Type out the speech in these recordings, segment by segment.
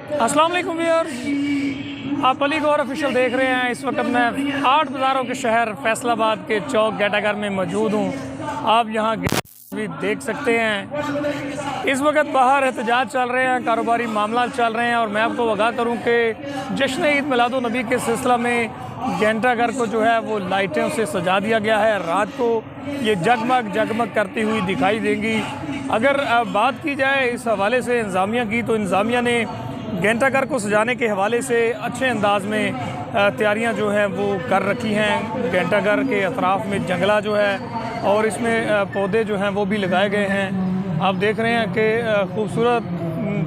अस्सलाम वालेकुम व्यूअर्स, आप अली गौर ऑफिशियल देख रहे हैं। इस वक्त मैं 8 बाज़ारों के शहर फैसलाबाद के चौक गेटागर में मौजूद हूँ। आप यहाँ भी देख सकते हैं इस वक्त बाहर एहतजाज चल रहे हैं, कारोबारी मामला चल रहे हैं। और मैं आपको आगाह करूँ कि जश्न ईद मिलादुन्नबी के सिलसिला में घंटाघर को जो है वो लाइटों से सजा दिया गया है। रात को ये जगमग जगमग करती हुई दिखाई देंगी। अगर बात की जाए इस हवाले से इंतज़ामिया की, तो इंतज़ामिया ने घंटाघर को सजाने के हवाले से अच्छे अंदाज में तैयारियां जो हैं वो कर रखी हैं। घंटाघर के अतराफ़ में जंगला जो है और इसमें पौधे जो हैं वो भी लगाए गए हैं। आप देख रहे हैं कि खूबसूरत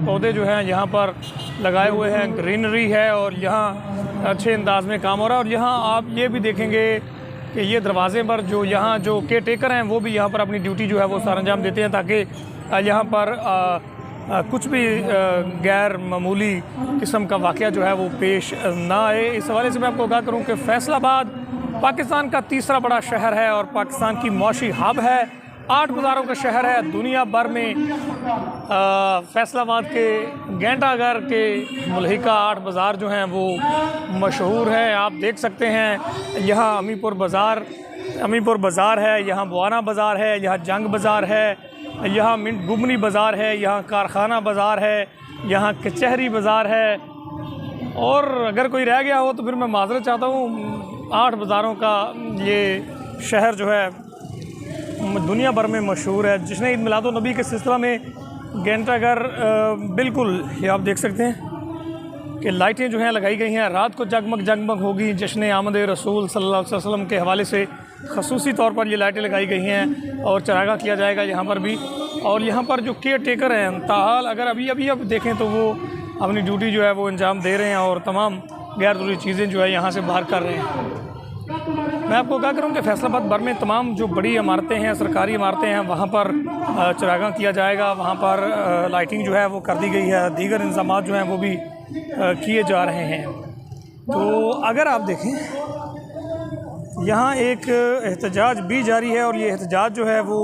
पौधे जो हैं यहाँ पर लगाए हुए हैं, ग्रीनरी है और यहाँ अच्छे अंदाज में काम हो रहा है। और यहाँ आप ये भी देखेंगे कि ये दरवाज़े पर जो केयर टेकर हैं वो भी यहाँ पर अपनी ड्यूटी जो है वो सरअंजाम देते हैं, ताकि यहाँ पर कुछ भी गैर मामूली किस्म का वाक़या जो है वो पेश ना आए। इस हवाले से मैं आपको आगाह करूँ कि फैसलाबाद पाकिस्तान का तीसरा बड़ा शहर है और पाकिस्तान की मौशी हब है। 8 बाज़ारों का शहर है। दुनिया भर में फैसलाबाद के घंटाघर के मुल्हिका 8 बाज़ार जो हैं वो मशहूर है। आप देख सकते हैं यहाँ अमीपुर बाज़ार है, यहाँ बुआना बाज़ार है, यहाँ जंग बाज़ार है, यहाँ मिंट गुबनी बाज़ार है, यहाँ कारखाना बाज़ार है, यहाँ कचहरी बाज़ार है। और अगर कोई रह गया हो तो फिर मैं माज़रत चाहता हूँ। 8 बाज़ारों का ये शहर जो है दुनिया भर में मशहूर है। जश्न ईद मिलादुन्नबी के सिलसिला में घंटाघर बिल्कुल ये आप देख सकते हैं कि लाइटें जो हैं लगाई गई हैं। रात को जगमग जगमग होगी। जश्न आमद रसूल सल्लल्लाहु अलैहि वसल्लम के हवाले से खसूसी तौर पर ये लाइटें लगाई गई हैं और चरागा किया जाएगा यहाँ पर भी। और यहाँ पर जो केयर टेकर हैं ताहाल अगर अभी अब देखें तो वो अपनी ड्यूटी जो है वो अंजाम दे रहे हैं और तमाम गैर ज़रूरी चीज़ें जो है यहाँ से बाहर कर रहे हैं। मैं आपको क्या करूँ कि फैसलाबाद भर में तमाम जो बड़ी इमारतें हैं, सरकारी इमारतें हैं, वहाँ पर चरागा किया जाएगा। वहाँ पर लाइटिंग जो है वो कर दी गई है। दीगर इंतज़ामात जो हैं वो भी किए जा रहे हैं। तो अगर आप देखें यहाँ एक एहतजाज भी जारी है और ये एहतजाज जो है वो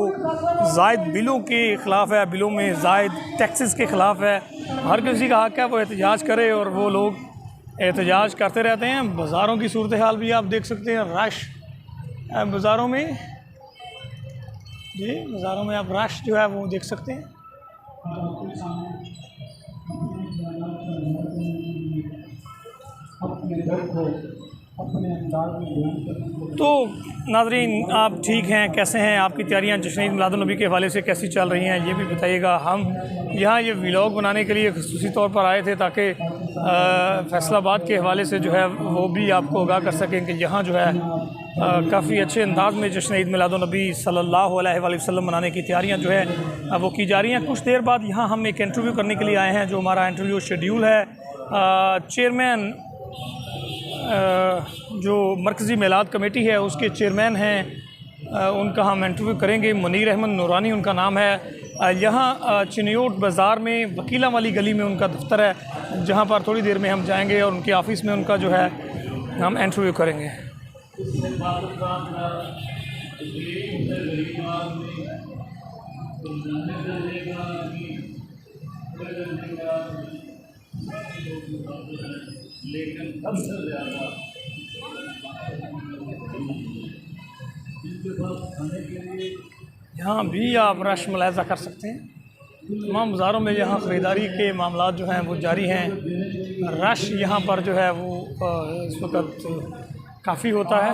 ज़ायद बिलों के ख़िलाफ़ है, बिलों में ज़ायद टैक्सेस के ख़िलाफ़ है। हर किसी का हक़ है वो एहतजाज करे और वो लोग एहतजाज करते रहते हैं। बाज़ारों की सूरत हाल भी आप देख सकते हैं। रश बाज़ारों में आप रश जो है वो देख सकते हैं। तो नाज़रीन, आप ठीक हैं, कैसे हैं? आपकी तैयारियां जश्न ईद मिलादुन्नबी के हवाले से कैसी चल रही हैं, ये भी बताइएगा। हम यहाँ ये व्लॉग बनाने के लिए ख़ुसूसी तौर पर आए थे ताकि फैसलाबाद के हवाले से जो है वो भी आपको आगाह कर सकें कि यहाँ जो है काफ़ी अच्छे अंदाज में जश्न ईद मिलादुन्नबी सल्लल्लाहु अलैहि वसल्लम मनाने की तैयारियाँ जो है वो की जा रही हैं। कुछ देर बाद यहाँ हम एक इंटरव्यू करने के लिए आए हैं। जो हमारा इंटरव्यू शेड्यूल है, चेयरमैन जो मरकज़ी मिलाद कमेटी है उसके चेयरमैन हैं, उनका हम इंटरव्यू करेंगे। मुनीर अहमद नूरानी उनका नाम है। यहाँ चिनियोट बाज़ार में वकीला वाली गली में उनका दफ्तर है, जहाँ पर थोड़ी देर में हम जाएंगे और उनके ऑफ़िस में उनका जो है हम इंटरव्यू करेंगे। यहाँ भी आप रश मुलाहिज़ा कर सकते हैं। तमाम बाज़ारों में यहाँ ख़रीदारी के मामलात जो हैं वो जारी हैं। रश यहाँ पर जो है वो इस वक्त काफ़ी होता है।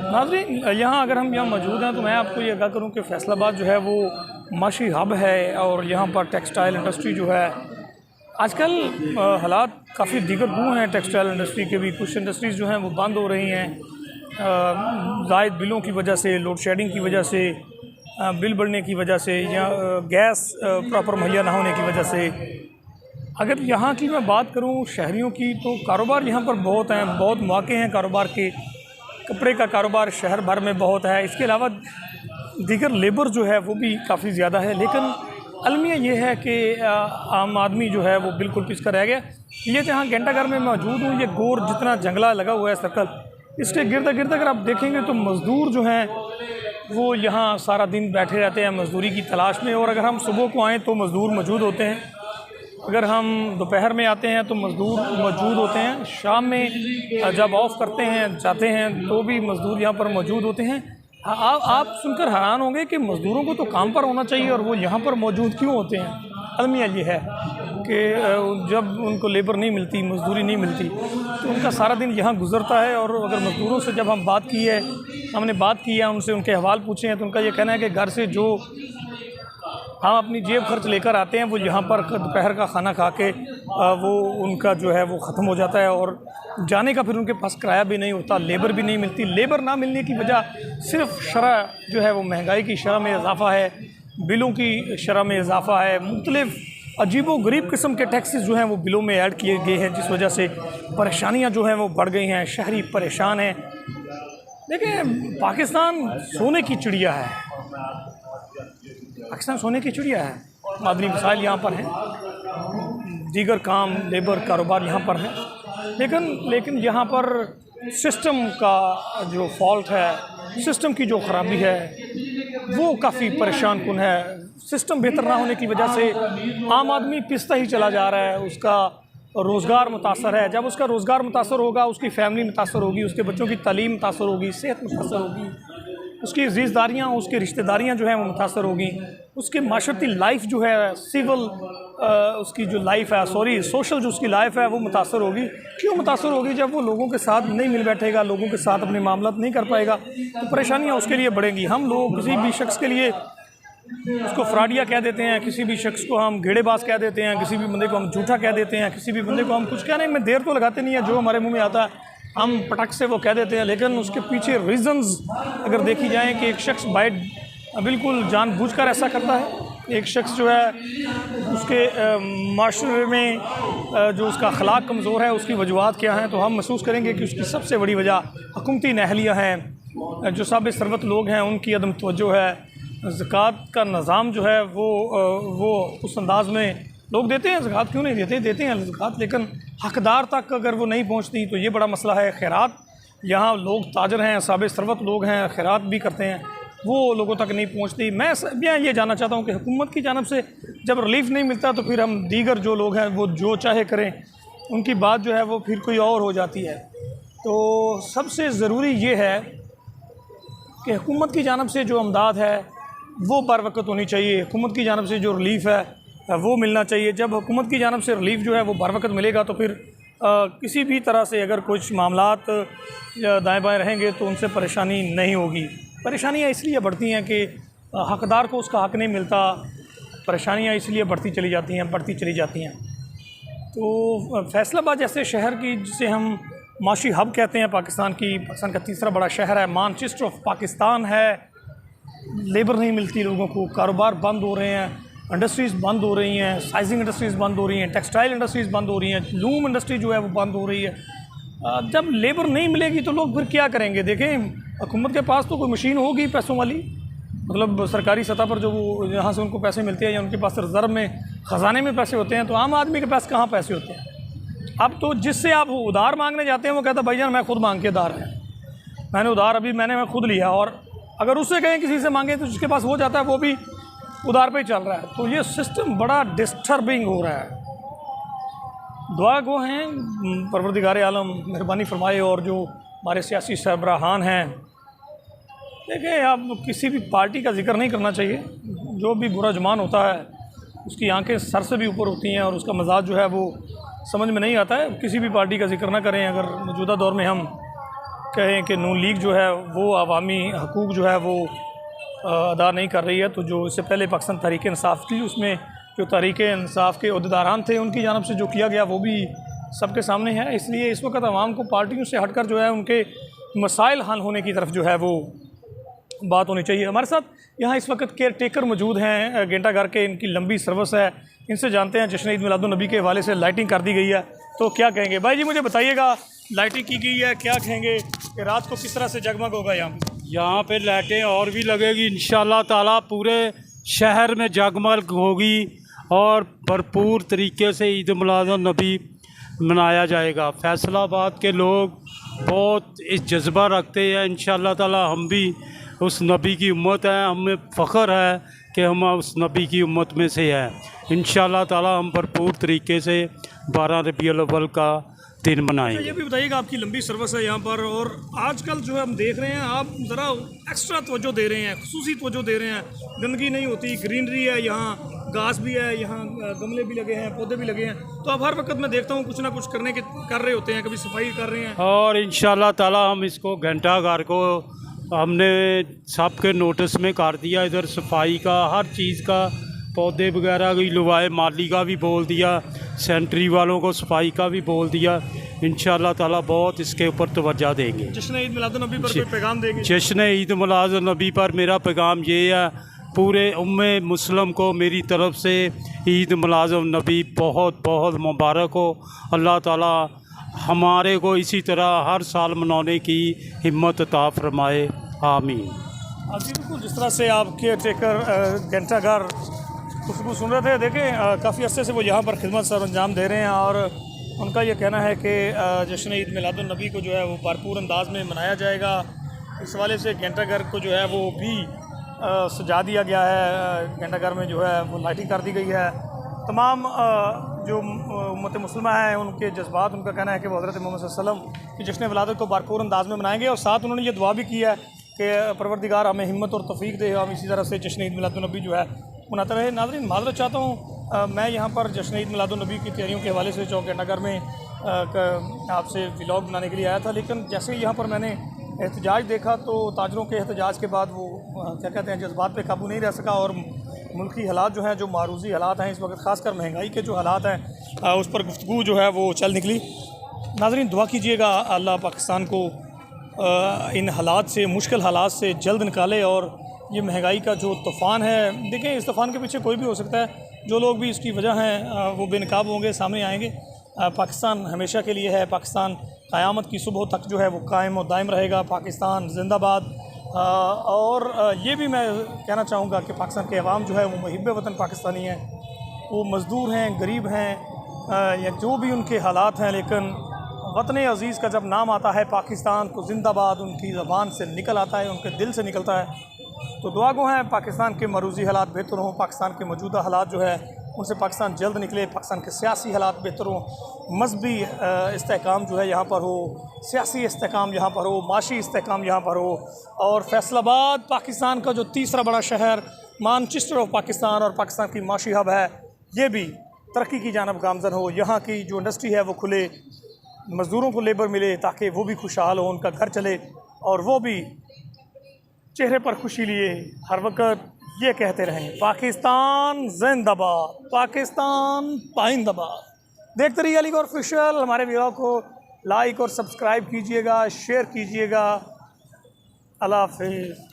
नाज़रीन, यहाँ अगर हम यहाँ मौजूद हैं तो मैं आपको ये आगाह करूँ कि फैसलाबाद जो है वो माशी हब है और यहाँ पर टेक्सटाइल इंडस्ट्री जो है आजकल हालात काफ़ी दीगर गू हैं। टेक्सटाइल इंडस्ट्री के भी कुछ इंडस्ट्रीज़ जो हैं वो बंद हो रही हैं ज़ायद बिलों की वजह से, लोड शेडिंग की वजह से, बिल बढ़ने की वजह से या गैस प्रॉपर मुहैया ना होने की वजह से। अगर यहाँ की मैं बात करूँ शहरियों की, तो कारोबार यहाँ पर बहुत हैं, बहुत मौके हैं कारोबार के। कपड़े का कारोबार शहर भर में बहुत है। इसके अलावा दीगर लेबर जो है वो भी काफ़ी ज़्यादा है। लेकिन अलमिया ये है कि आम आदमी जो है वो बिल्कुल पीछे रह गया। ये जहाँ घंटाघर में मौजूद हूँ, ये गोर जितना जंगला लगा हुआ है सर्कल, इसके गिरद गिरद अगर आप देखेंगे तो मज़दूर जो हैं वो यहाँ सारा दिन बैठे रहते हैं मज़दूरी की तलाश में। और अगर हम सुबह को आएँ तो मज़दूर मौजूद होते हैं। अगर हम दोपहर में आते हैं तो मज़दूर मौजूद होते हैं, शाम में जब ऑफ़ करते हैं जाते हैं तो भी मज़दूर यहाँ पर मौजूद होते हैं। आप सुनकर हैरान होंगे कि मज़दूरों को तो काम पर होना चाहिए और वो यहाँ पर मौजूद क्यों होते हैं। अलमिया ये है कि जब उनको लेबर नहीं मिलती, मजदूरी नहीं मिलती, तो उनका सारा दिन यहाँ गुजरता है। और अगर मज़दूरों से जब हमने बात की है, उनसे उनके अहवाल पूछे हैं, तो उनका ये कहना है कि घर से जो हम अपनी जेब खर्च लेकर आते हैं वो यहाँ पर दोपहर का खाना खा के वो उनका जो है वो ख़त्म हो जाता है और जाने का फिर उनके पास किराया भी नहीं होता, लेबर भी नहीं मिलती। लेबर ना मिलने की वजह सिर्फ शरह जो है वो महंगाई की शरह में इजाफ़ा है, बिलों की शरह में इजाफ़ा है, मुख्तलिफ अजीबो-गरीब किस्म के टैक्सेस जो हैं वो बिलों में ऐड किए गए हैं, जिस वजह से परेशानियाँ जो हैं वो बढ़ गई हैं, शहरी परेशान हैं। देखिए, पाकिस्तान सोने की चिड़िया है, पाकिस्तान सोने की चिड़िया है। मादनी वसाइल यहाँ पर हैं, दीगर काम लेबर कारोबार यहाँ पर है, लेकिन यहाँ पर सिस्टम का जो फॉल्ट है, सिस्टम की जो ख़राबी है वो काफ़ी परेशान कुन है। सिस्टम बेहतर ना होने की वजह से आम आदमी पिसता ही चला जा रहा है, उसका रोज़गार मुतासर है। जब उसका रोज़गार मुतासर होगा, उसकी फैमिली मुतासर होगी, उसके बच्चों की तालीम मुतासर होगी, सेहत मुतासर होगी, उसकी ज़िज़दारियाँ, उसकी रिश्तेदारियाँ जो हैं वो मुतासर होगी, उसकी माशरती लाइफ जो है, सिविल उसकी जो लाइफ है, सोशल जो उसकी लाइफ है वो मुतासर होगी। क्यों मुतासर होगी? जब वो लोगों के साथ नहीं मिल बैठेगा, लोगों के साथ अपने मामलात नहीं कर पाएगा, तो परेशानियाँ उसके लिए बढ़ेंगी। हम लोग किसी भी शख्स के लिए उसको फ्राडिया कह देते हैं, किसी भी शख्स को हम घेड़ेबाज कह देते हैं, किसी भी बंदे को हम झूठा कह देते हैं, किसी भी बंदे को हम कुछ कहने में देर तो लगाते नहीं है, जो हमारे मुंह में आता है हम पटक से वो कह देते हैं। लेकिन उसके पीछे रीज़न्स अगर देखी जाए कि एक शख्स बिल्कुल जानबूझकर ऐसा करता है, एक शख्स जो है उसके माशरे में जो उसका अखलाक कमज़ोर है, उसकी वजूहात क्या हैं, तो हम महसूस करेंगे कि उसकी सबसे बड़ी वजह हुकूमती नाअहलियाँ हैं। जो साबिक़ सरवत लोग हैं उनकी अदम तवज्जो है। ज़कात का निज़ाम जो है वो उस अंदाज़ में लोग देते हैं, ज़कात क्यों नहीं देते हैं ज़कात, लेकिन हक़दार तक अगर वो नहीं पहुँचती तो ये बड़ा मसला है। खैरात, यहाँ लोग ताजर हैं, साबिक़ सरवत लोग हैं, खैरात भी करते हैं, वो लोगों तक नहीं पहुँचती। मैं ये जानना चाहता हूँ कि हुकूमत की जानिब से जब रिलीफ़ नहीं मिलता तो फिर हम दीगर जो लोग हैं वो जो चाहे करें, उनकी बात जो है वो फिर कोई और हो जाती है। तो सबसे ज़रूरी ये है कि हुकूमत की जानिब से जो अमदाद है वो बर वक़्त होनी चाहिए, हुकूमत की जानिब से जो रिलीफ़ है वो मिलना चाहिए। जब हुकूमत की जानिब से रिलीफ़ जो है वो बर वक़्त मिलेगा तो फिर किसी भी तरह से अगर कुछ मामलात दाएँ बाएँ रहेंगे तो उनसे परेशानी नहीं होगी। परेशानियाँ इसलिए बढ़ती हैं कि हक़दार को उसका हक़ नहीं मिलता, परेशानियाँ इसलिए बढ़ती चली जाती हैं। तो फैसलाबाद जैसे शहर की, जिसे हम माशी हब कहते हैं, पाकिस्तान का तीसरा बड़ा शहर है, मानचेस्टर ऑफ पाकिस्तान है, लेबर नहीं मिलती लोगों को, कारोबार बंद हो रहे हैं, इंडस्ट्रीज़ बंद हो रही हैं, साइजिंग इंडस्ट्रीज़ बंद हो रही हैं, टेक्सटाइल इंडस्ट्रीज़ बंद हो रही हैं, लूम इंडस्ट्री जो है वो बंद हो रही है। जब लेबर नहीं मिलेगी तो लोग फिर क्या करेंगे? देखें, हुकूमत के पास तो कोई मशीन होगी पैसों वाली, मतलब सरकारी सतह पर जो वो जहाँ से उनको पैसे मिलते हैं या उनके पास रिज़र्व में ख़जाने में पैसे होते हैं, तो आम आदमी के पास कहाँ पैसे होते हैं? अब तो जिससे आप उधार मांगने जाते हैं वो कहता है भाईजान मैं खुद मांग के उधार है, मैंने उधार मैं खुद लिया। और अगर उससे कहें किसी से मांगे तो जिसके पास हो जाता है वो भी उधार पे ही चल रहा है। तो ये सिस्टम बड़ा डिस्टर्बिंग हो रहा है। दुआ गो हैं परवरदिगार आलम मेहरबानी फरमाए। और जो हमारे सियासी सरबराहान हैं, देखिए अब किसी भी पार्टी का जिक्र नहीं करना चाहिए, जो भी बुरा जुबान होता है उसकी आंखें सर से भी ऊपर होती हैं और उसका मजाज जो है वो समझ में नहीं आता है। किसी भी पार्टी का जिक्र ना करें। अगर मौजूदा दौर में हम कहें कि नून लीग जो है वो अवामी हकूक़ जो है वो अदा नहीं कर रही है, तो जो इससे पहले पाकिस्तान तहरीक इंसाफ थी, उसमें जो तहरीक इंसाफ के अहदेदारान थे उनकी जानिब से जो किया गया वो भी सबके सामने है। इसलिए इस वक्त आवाम को पार्टियों से हटकर जो है उनके मसाइल हल होने की तरफ जो है वो बात होनी चाहिए। हमारे साथ यहाँ इस वक्त केयर टेकर मौजूद हैं घंटा घर के, इनकी लंबी सर्विस है, इनसे जानते हैं जश्न ईद मिलादुन्नबी के हवाले से लाइटिंग कर दी गई है तो क्या कहेंगे? भाई जी मुझे बताइएगा, लाइटिंग की गई है, क्या कहेंगे कि रात को किस तरह से जगमग होगा? यहाँ पे लाइटें और भी लगेगी इंशाल्लाह ताला, पूरे शहर में जगमग होगी और भरपूर तरीके से ईद मिलादुन्नबी मनाया जाएगा। फैसलाबाद के लोग बहुत इस जज्बा रखते हैं, इंशाल्लाह ताला हम भी उस नबी की उम्मत है, हमें फ़ख्र है कि हम उस नबी की उम्मत में से हैं। इंशाअल्लाह ताला हम भरपूर तरीके से 12 रबीउल अव्वल का दिन ये मनाएंगे। भी बताइएगा, आपकी लंबी सर्विस है यहाँ पर, और आजकल जो है हम देख रहे हैं आप ज़रा एक्स्ट्रा तवज्जो दे रहे हैं, खुसूसी तवज्जो दे रहे हैं। गंदगी नहीं होती, ग्रीनरी है यहाँ, घास भी है यहाँ, गमले भी लगे हैं, पौधे भी लगे हैं। तो अब हर वक्त मैं देखता हूँ कुछ ना कुछ कर रहे होते हैं, कभी सफाई कर रहे हैं। और इंशाअल्लाह ताला हम इसको घंटाघर को हमने सबके नोटिस में कर दिया, इधर सफाई का हर चीज़ का, पौधे वगैरह की लुवाए माली का भी बोल दिया, सेंट्री वालों को सफाई का भी बोल दिया। इंशाअल्लाह ताला बहुत इसके ऊपर तवज्जो देंगे। जश्न ईद मिलादुन्नबी पर कोई पैगाम देंगे? जश्न ईद मिलादुन्नबी पर मेरा पैगाम ये है, पूरे उम्मे मुस्लिम को मेरी तरफ से ईद मिलादुन्नबी बहुत बहुत मुबारक हो। अल्लाह ताला हमारे को इसी तरह हर साल मनाने की हिम्मत अता फरमाए, आमीन। जी बिल्कुल, जिस तरह से आप केयर टेकर घंटाघर खुशबू सुन रहे थे, देखें काफ़ी अरसे से वो यहाँ पर खिदमत सर अंजाम दे रहे हैं, और उनका ये कहना है कि जश्न ईद मिलादुन्नबी को जो है वो भरपूर अंदाज में मनाया जाएगा। इस वाले से घंटाघर को जो है वो भी सजा दिया गया है। घंटाघर में जो है वो लाइटिंग कर दी गई है। तमाम जो उम्मत मुस्लिमा है उनके जज्बात, उनका कहना है कि वो हज़रत मोहम्मद सल्लल्लाहु अलैहि वसल्लम की जश्न विलादत को भरपूर अंदाज में मनाएंगे, और साथ उन्होंने ये दुआ भी की है कि परवरदिगार हमें हिम्मत और तौफीक दे, हम इसी तरह से जश्न ईद मिलादुन्नबी जो है मनाते रहे। नाज़रीन, माज़रत चाहता हूँ, मैं यहाँ पर जश्न ईद मिलादुन्नबी की तैयारियों के हवाले से चौक घंटाघर में आपसे व्लॉग बनाने के लिए आया था, लेकिन जैसे ही यहाँ पर मैंने एहतजाज देखा तो ताजरों के एहतजाज के बाद वो क्या कहते हैं, जज्बात पे काबू नहीं रह सका, और मुल्की हालात जो हैं, जो मारूजी हालात हैं इस वक्त, ख़ासकर महंगाई के जो हालात हैं उस पर गुफ्तगू जो है वो चल निकली। नाज़रीन, दुआ कीजिएगा अल्लाह पाकिस्तान को इन हालात से, मुश्किल हालात से जल्द निकाले, और ये महंगाई का जो तूफ़ान है, देखें इस तूफ़ान के पीछे कोई भी हो सकता है, जो लोग भी इसकी वजह हैं वो बेनकाब होंगे, सामने आएंगे। पाकिस्तान हमेशा के लिए है, पाकिस्तान क़यामत की सुबह तक जो है वो कायम और दायम रहेगा। पाकिस्तान जिंदाबाद। और ये भी मैं कहना चाहूँगा कि पाकिस्तान के अवाम जो है वो मुहिब वतन पाकिस्तानी हैं, वो मज़दूर हैं, गरीब हैं, या जो भी उनके हालात हैं, लेकिन वतन अज़ीज़ का जब नाम आता है, पाकिस्तान को जिंदाबाद उनकी ज़बान से निकल आता है, उनके दिल से निकलता है। तो दुआ गो हैं पाकिस्तान के मरूजी हालात बेहतर हों, पाकिस्तान के मौजूदा हालात जो है उनसे पाकिस्तान जल्द निकले, पाकिस्तान के सियासी हालात बेहतर हों, मजहबी इस्तेहकाम जो है यहाँ पर हो, सियासी इस्तेहकाम यहाँ पर हो, माशी इस्तेहकाम यहाँ पर हो, और फैसलाबाद पाकिस्तान का जो तीसरा बड़ा शहर, मानचेस्टर ऑफ पाकिस्तान और पाकिस्तान की माशी हब है, ये भी तरक्की की जानब गामज़न हो। यहाँ की जो इंडस्ट्री है वो खुले, मज़दूरों को लेबर मिले, ताकि वो भी खुशहाल हो, उनका घर चले, और वो भी चेहरे पर खुशी लिए हर वक्त ये कहते रहें, पाकिस्तान जिंदाबाद, पाकिस्तान पाइंदाबाद। देखते रहिए अलीगढ़ ऑफिशियल। हमारे वीडियो को लाइक और सब्सक्राइब कीजिएगा, शेयर कीजिएगा। अल्लाह हाफ़िज़।